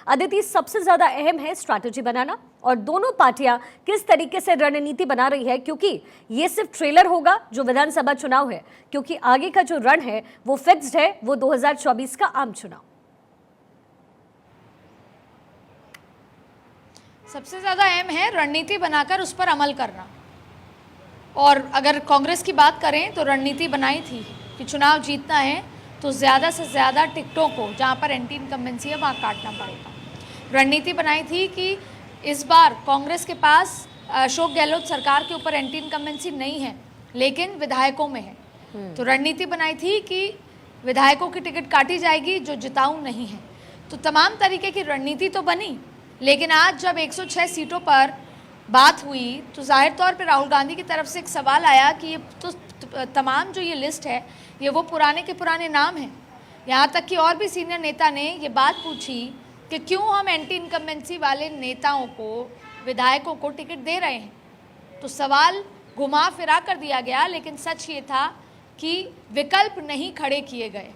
अदिति, सबसे ज्यादा अहम है स्ट्रैटेजी बनाना और दोनों पार्टियां किस तरीके से रणनीति बना रही है, क्योंकि ये सिर्फ ट्रेलर होगा जो विधानसभा चुनाव है, क्योंकि आगे का जो रण है वो फिक्स्ड है, वो 2024 का आम चुनाव। सबसे ज़्यादा अहम है रणनीति बनाकर उस पर अमल करना। और अगर कांग्रेस की बात करें तो रणनीति बनाई थी कि चुनाव जीतना है तो ज़्यादा से ज़्यादा टिकटों को, जहाँ पर एंटी इनकम्बेंसी है, वहाँ काटना पड़ेगा। रणनीति बनाई थी कि इस बार कांग्रेस के पास अशोक गहलोत सरकार के ऊपर एंटी इनकम्बेंसी नहीं है, लेकिन विधायकों में है। तो रणनीति बनाई थी कि विधायकों की टिकट काटी जाएगी जो जिताऊ नहीं है। तो तमाम तरीके की रणनीति तो बनी, लेकिन आज जब 106 सीटों पर बात हुई तो जाहिर तौर पर राहुल गांधी की तरफ से एक सवाल आया कि ये तो तमाम जो ये लिस्ट है ये वो पुराने के पुराने नाम हैं। यहाँ तक कि और भी सीनियर नेता ने ये बात पूछी कि क्यों हम एंटी इनकम्बेंसी वाले नेताओं को, विधायकों को टिकट दे रहे हैं। तो सवाल घुमा फिरा कर दिया गया, लेकिन सच ये था कि विकल्प नहीं खड़े किए गए।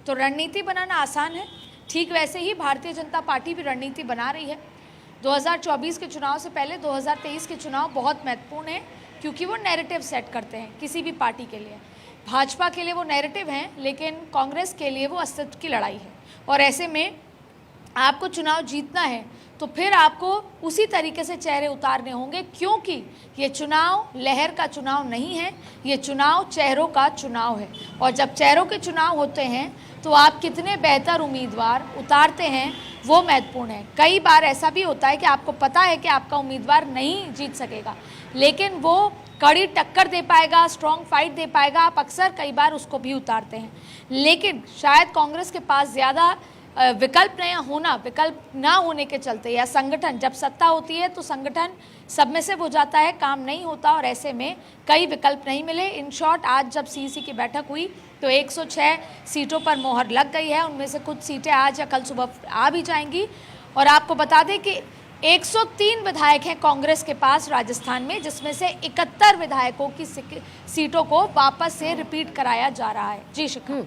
तो रणनीति बनाना आसान है, ठीक वैसे ही भारतीय जनता पार्टी भी रणनीति बना रही है। 2024 के चुनाव से पहले 2023 के चुनाव बहुत महत्वपूर्ण हैं, क्योंकि वो नैरेटिव सेट करते हैं किसी भी पार्टी के लिए। भाजपा के लिए वो नैरेटिव हैं, लेकिन कांग्रेस के लिए वो अस्तित्व की लड़ाई है। और ऐसे में आपको चुनाव जीतना है तो फिर आपको उसी तरीके से चेहरे उतारने होंगे, क्योंकि ये चुनाव लहर का चुनाव नहीं है, ये चुनाव चेहरों का चुनाव है। और जब चेहरों के चुनाव होते हैं तो आप कितने बेहतर उम्मीदवार उतारते हैं वो महत्वपूर्ण है। कई बार ऐसा भी होता है कि आपको पता है कि आपका उम्मीदवार नहीं जीत सकेगा, लेकिन वो कड़ी टक्कर दे पाएगा, स्ट्रॉन्ग फाइट दे पाएगा, आप अक्सर कई बार उसको भी उतारते हैं। लेकिन शायद कांग्रेस के पास ज़्यादा विकल्प ना होने के चलते, या संगठन, जब सत्ता होती है तो संगठन सबमिसिव हो जाता है, काम नहीं होता, और ऐसे में कई विकल्प नहीं मिले। इन शॉर्ट आज जब सीईसी की बैठक हुई तो 106 सीटों पर मोहर लग गई है। उनमें से कुछ सीटें आज या कल सुबह आ भी जाएंगी। और आपको बता दें कि 103 विधायक हैं कांग्रेस के पास राजस्थान में, जिसमें से 71 विधायकों की सीटों को वापस से रिपीट कराया जा रहा है। जी शिखा।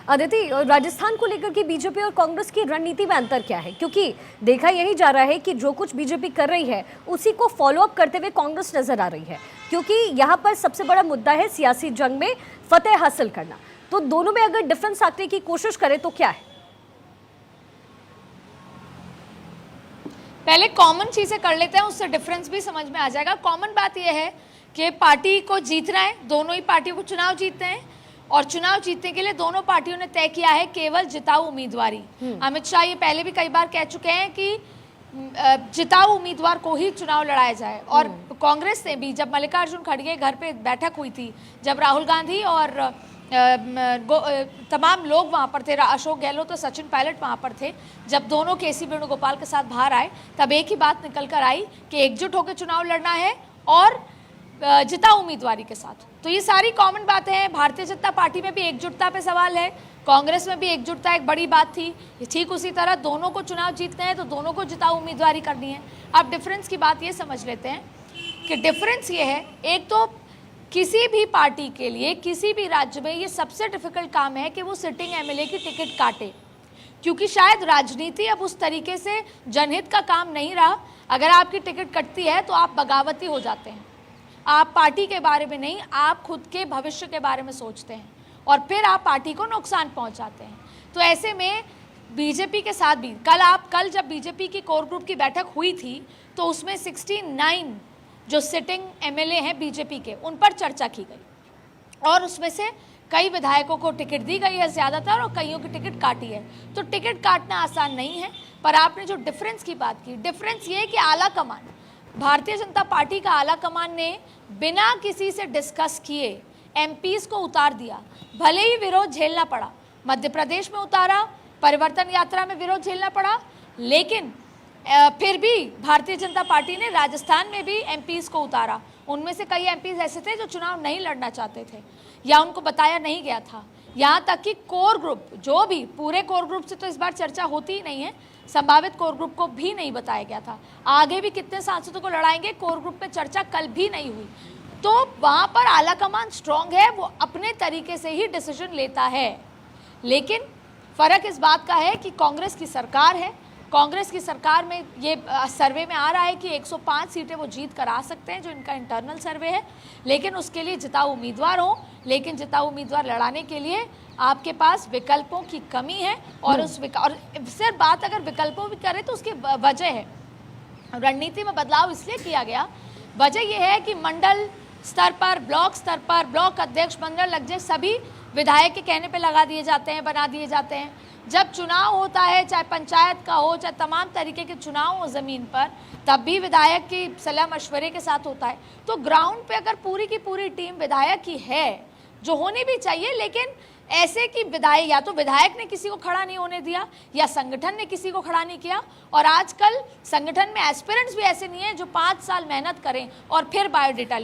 अदिति, राजस्थान को लेकर के बीजेपी और कांग्रेस की रणनीति में अंतर क्या है? क्योंकि देखा यही जा रहा है कि जो कुछ बीजेपी कर रही है उसी को फॉलो अप करते हुए कांग्रेस नजर आ रही है, क्योंकि यहाँ पर सबसे बड़ा मुद्दा है सियासी जंग में फतेह हासिल करना। तो दोनों में अगर डिफरेंस आने की कोशिश करें तो क्या है? पहले कॉमन चीजें कर लेते हैं, उससे डिफरेंस भी समझ में आ जाएगा। कॉमन बात यह है कि पार्टी को जीतना है, दोनों ही पार्टियों को चुनाव जीतते हैं, और चुनाव जीतने के लिए दोनों पार्टियों ने तय किया है केवल जिताऊ उम्मीदवारी। अमित शाह ये पहले भी कई बार कह चुके हैं कि जिताऊ उम्मीदवार को ही चुनाव लड़ाया जाए। और कांग्रेस ने भी, जब मल्लिकार्जुन खड़गे घर पे बैठक हुई थी, जब राहुल गांधी और तमाम लोग वहाँ पर थे, अशोक गहलोत और सचिन पायलट वहाँ पर थे, जब दोनों केसी वेणुगोपाल के साथ बाहर आए, तब एक ही बात निकल कर आई कि एकजुट होकर चुनाव लड़ना है और जिताऊ उम्मीदवारी के साथ। तो ये सारी कॉमन बातें हैं। भारतीय जनता पार्टी में भी एकजुटता पे सवाल है, कांग्रेस में भी एकजुटता एक बड़ी बात थी। ठीक उसी तरह दोनों को चुनाव जीतने हैं तो दोनों को जिताऊ उम्मीदवारी करनी है। अब डिफरेंस की बात ये समझ लेते हैं कि डिफरेंस ये है, एक तो किसी भी पार्टी के लिए किसी भी राज्य में ये सबसे डिफिकल्ट काम है कि वो सिटिंग एमएलए की टिकट काटे, क्योंकि शायद राजनीति अब उस तरीके से जनहित का काम नहीं रहा। अगर आपकी टिकट कटती है तो आप बगावती हो जाते हैं, आप पार्टी के बारे में नहीं, आप खुद के भविष्य के बारे में सोचते हैं, और फिर आप पार्टी को नुकसान पहुंचाते हैं। तो ऐसे में बीजेपी के साथ भी कल जब बीजेपी की कोर ग्रुप की बैठक हुई थी तो उसमें 69 जो सिटिंग एमएलए हैं बीजेपी के, उन पर चर्चा की गई, और उसमें से कई विधायकों को टिकट दी गई है ज़्यादातर, और कईयों की टिकट काटी है। तो टिकट काटना आसान नहीं है। पर आपने जो डिफरेंस की बात की, डिफरेंस ये है कि आला कमान, भारतीय जनता पार्टी का आला कमान ने बिना किसी से डिस्कस किए एमपीज को उतार दिया। भले ही विरोध झेलना पड़ा, मध्य प्रदेश में उतारा, परिवर्तन यात्रा में विरोध झेलना पड़ा, लेकिन फिर भी भारतीय जनता पार्टी ने राजस्थान में भी एमपीज को उतारा। उनमें से कई एमपीज ऐसे थे जो चुनाव नहीं लड़ना चाहते थे या उनको बताया नहीं गया था। यहाँ तक कि कोर ग्रुप, जो भी पूरे कोर ग्रुप से तो इस बार चर्चा होती ही नहीं है, संभावित कोर ग्रुप को भी नहीं बताया गया था। आगे भी कितने सांसदों को लड़ाएंगे, कोर ग्रुप पे चर्चा कल भी नहीं हुई। तो वहाँ पर आला कमान स्ट्रांग है, वो अपने तरीके से ही डिसीजन लेता है। लेकिन फर्क इस बात का है कि कांग्रेस की सरकार है कांग्रेस की सरकार में ये सर्वे में आ रहा है कि 105 सीटें वो जीत कर आ सकते हैं, जो इनका इंटरनल सर्वे है, लेकिन उसके लिए जिताऊ उम्मीदवार हो। लेकिन जिताऊ उम्मीदवार लड़ाने के लिए आपके पास विकल्पों की कमी है, और और सिर्फ बात अगर विकल्पों की करें तो उसकी वजह है, रणनीति में बदलाव इसलिए किया गया, वजह यह है कि मंडल स्तर पर, ब्लॉक स्तर पर, ब्लॉक अध्यक्ष, मंडल अध्यक्ष सभी विधायक के कहने पे लगा दिए जाते हैं, बना दिए जाते हैं। जब चुनाव होता है, चाहे पंचायत का हो, चाहे तमाम तरीके के चुनाव हो ज़मीन पर, तब भी विधायक की सलाह मशवरे के साथ होता है। तो ग्राउंड पे अगर पूरी की पूरी टीम विधायक की है, जो होनी भी चाहिए, लेकिन ऐसे कि विधायक, या तो विधायक ने किसी को खड़ा नहीं होने दिया या संगठन ने किसी को खड़ा नहीं किया, और आजकल संगठन में एस्पिरेंट्स भी ऐसे नहीं है जो 5 साल मेहनत करें और फिर बायोडेटा